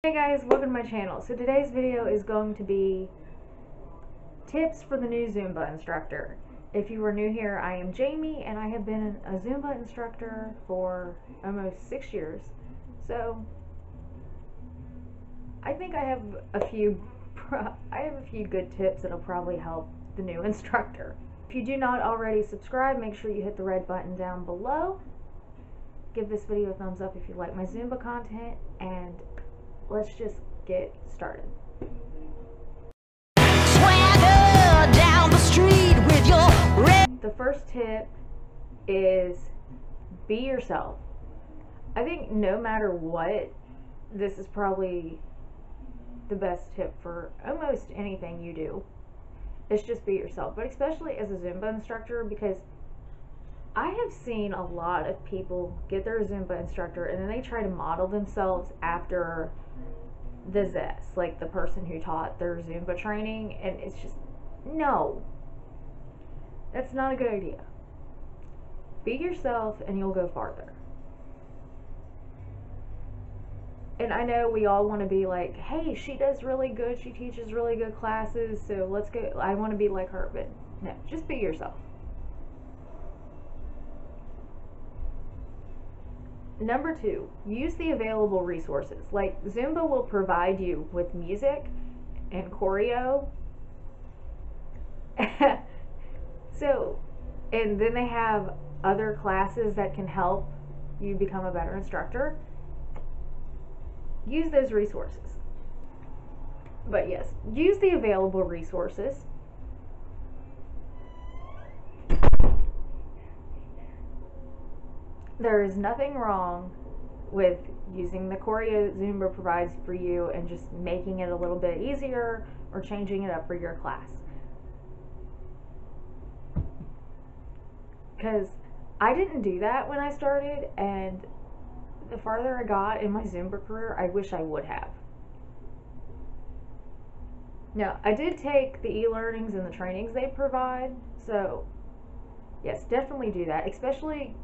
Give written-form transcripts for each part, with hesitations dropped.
Hey guys, welcome to my channel. So today's video is going to be tips for the new Zumba instructor. If you are new here, I am Jamie and I have been a Zumba instructor for almost 6 years. So I think I have a few good tips that'll probably help the new instructor. If you do not already subscribe, make sure you hit the red button down below. Give this video a thumbs up if you like my Zumba content, and let's just get started. Swagger down the street with your red. The first tip is be yourself. I think no matter what, this is probably the best tip for almost anything you do. It's just be yourself, but especially as a Zumba instructor, because I have seen a lot of people get their Zumba instructor and then they try to model themselves after the zest, like the person who taught their Zumba training, and it's just, no, that's not a good idea. Be yourself and you'll go farther. And I know we all want to be like, hey, she does really good, she teaches really good classes, so let's go, I want to be like her. But no, just be yourself. Number 2, use the available resources. Like, Zumba will provide you with music and choreo. So, and then they have other classes that can help you become a better instructor. Use those resources. But yes, use the available resources. There is nothing wrong with using the choreo that Zumba provides for you and just making it a little bit easier or changing it up for your class. Because I didn't do that when I started, and the farther I got in my Zumba career, I wish I would have. Now, I did take the e-learnings and the trainings they provide, so yes, definitely do that, especially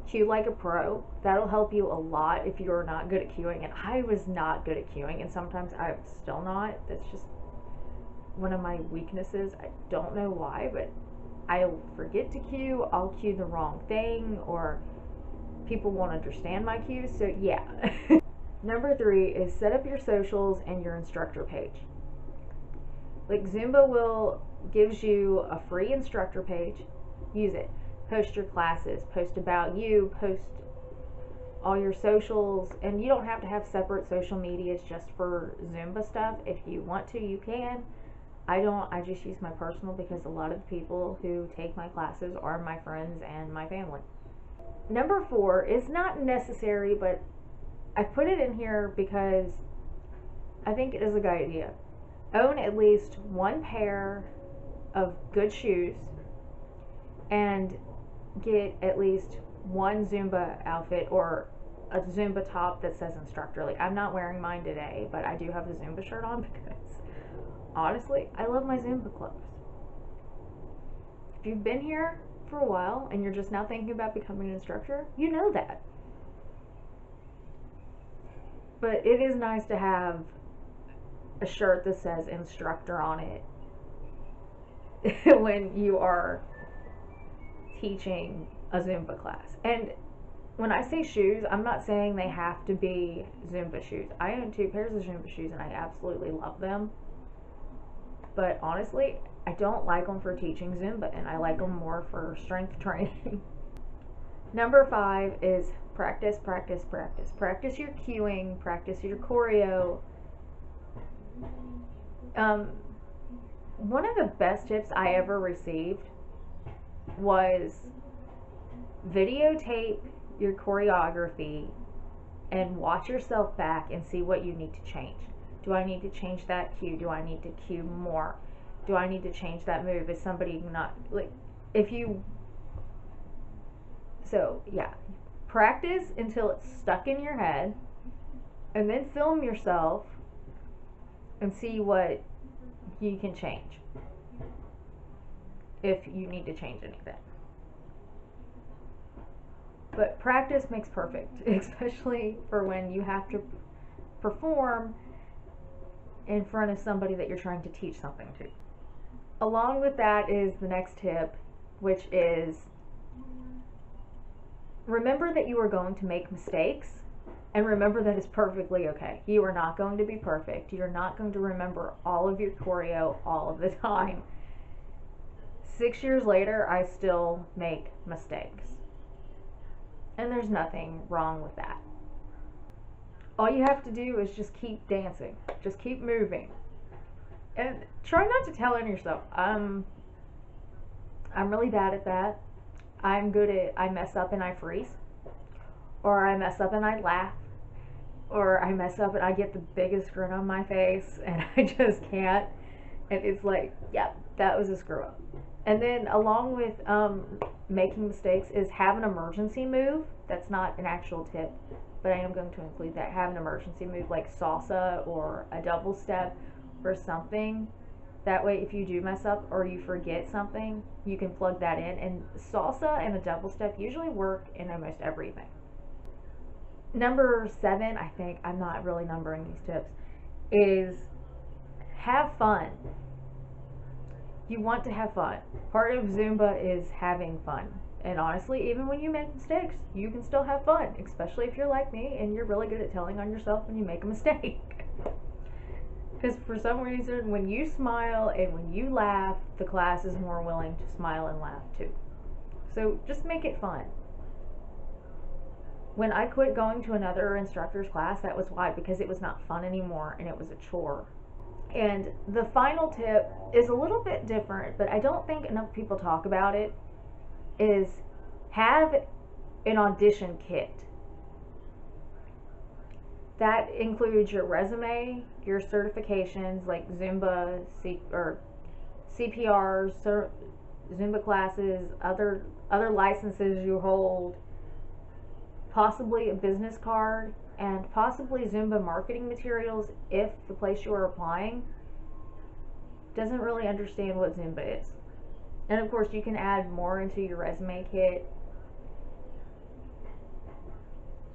cue like a pro. That'll help you a lot if you're not good at cueing, and I was not good at cueing, and sometimes I'm still not. That's just one of my weaknesses. I don't know why, but I'll forget to cue, I'll cue the wrong thing, or people won't understand my cues. So yeah. Number 3 is set up your socials and your instructor page. Like, Zumba gives you a free instructor page. Use it. Post your classes, post about you, post all your socials, and you don't have to have separate social medias just for Zumba stuff. If you want to, you can. I don't. I just use my personal because a lot of the people who take my classes are my friends and my family. Number 4 is not necessary, but I put it in here because I think it is a good idea. Own at least one pair of good shoes and get at least one Zumba outfit or a Zumba top that says instructor. Like, I'm not wearing mine today, but I do have the Zumba shirt on because honestly, I love my Zumba clothes. If you've been here for a while and you're just now thinking about becoming an instructor, you know that. But it is nice to have a shirt that says instructor on it when you are teaching a Zumba class. And when I say shoes, I'm not saying they have to be Zumba shoes. I own 2 pairs of Zumba shoes and I absolutely love them. But honestly, I don't like them for teaching Zumba, and I like them more for strength training. Number 5 is practice, practice, practice. Practice your cueing, practice your choreo. One of the best tips I ever received was videotape your choreography and watch yourself back and see what you need to change. Do I need to change that cue? Do I need to cue more? Do I need to change that move? Is somebody not, like, if you, so yeah, practice until it's stuck in your head, and then film yourself and see what you can change if you need to change anything. But practice makes perfect, especially for when you have to perform in front of somebody that you're trying to teach something to. Along with that is the next tip, which is remember that you are going to make mistakes, and remember that it's perfectly okay. You are not going to be perfect. You're not going to remember all of your choreo all of the time. 6 years later, I still make mistakes. And there's nothing wrong with that. All you have to do is just keep dancing. Just keep moving. And try not to tell on yourself, I'm really bad at that. I'm good at, I mess up and I freeze. Or I mess up and I laugh. Or I mess up and I get the biggest grin on my face and I just can't. And it's like, yep, that was a screw up. And then along with making mistakes is have an emergency move. That's not an actual tip, but I am going to include that. Have an emergency move like salsa or a double step or something. That way if you do mess up or you forget something, you can plug that in. And salsa and a double step usually work in almost everything. Number 7, I think, I'm not really numbering these tips, is have fun. You want to have fun. Part of Zumba is having fun. And honestly, even when you make mistakes, you can still have fun, especially if you're like me and you're really good at telling on yourself when you make a mistake. Because for some reason, when you smile and when you laugh, the class is more willing to smile and laugh too. So just make it fun. When I quit going to another instructor's class, that was why, because it was not fun anymore and it was a chore. And the final tip is a little bit different, but I don't think enough people talk about it, is have an audition kit. That includes your resume, your certifications like Zumba, CPRs, Zumba classes, other licenses you hold, possibly a business card, and possibly Zumba marketing materials if the place you are applying doesn't really understand what Zumba is. And of course, you can add more into your resume kit.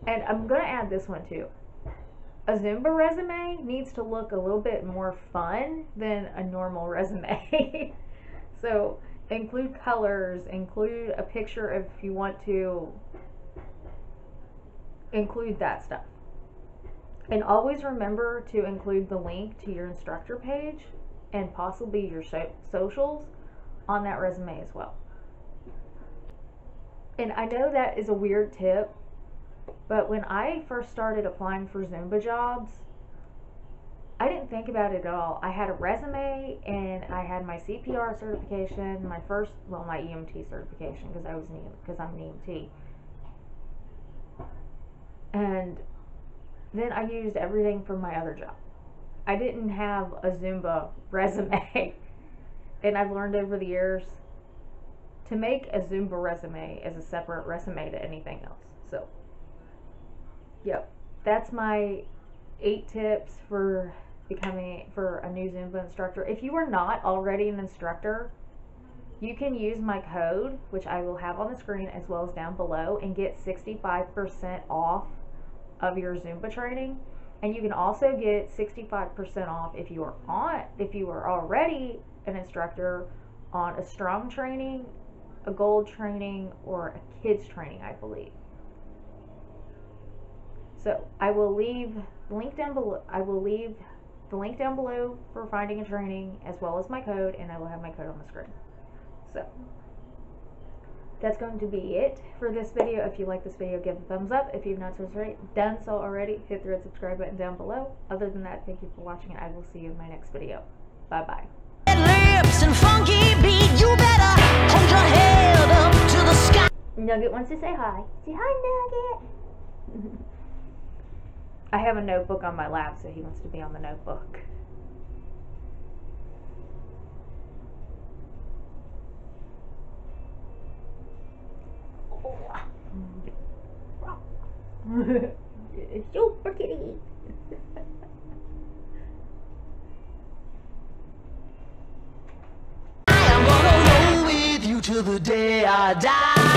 And I'm going to add this one too. A Zumba resume needs to look a little bit more fun than a normal resume. So include colors, include a picture if you want to, include that stuff. And always remember to include the link to your instructor page and possibly your socials on that resume as well. And I know that is a weird tip, but when I first started applying for Zumba jobs, I didn't think about it at all. I had a resume and I had my CPR certification, my EMT certification because I'm an EMT. And then I used everything from my other job. I didn't have a Zumba resume. And I've learned over the years to make a Zumba resume as a separate resume to anything else. So, yep, that's my 8 tips for becoming a new Zumba instructor. If you are not already an instructor, you can use my code, which I will have on the screen as well as down below, and get 65% off of your Zumba training. And you can also get 65% off if you are already an instructor on a strong training, a gold training, or a kids training, I believe. So I will leave the link down below. I will leave the link down below for finding a training as well as my code, and I will have my code on the screen. So that's going to be it for this video. If you like this video, give it a thumbs up. If you've not done so already, hit the red subscribe button down below. Other than that, thank you for watching, and I will see you in my next video. Bye bye. Lips and funky beat, you better hold your head up to the sky. Nugget wants to say hi. Say hi, Nugget. I have a notebook on my lap, so he wants to be on the notebook. Super kitty. I'm gonna roll with you till the day I die.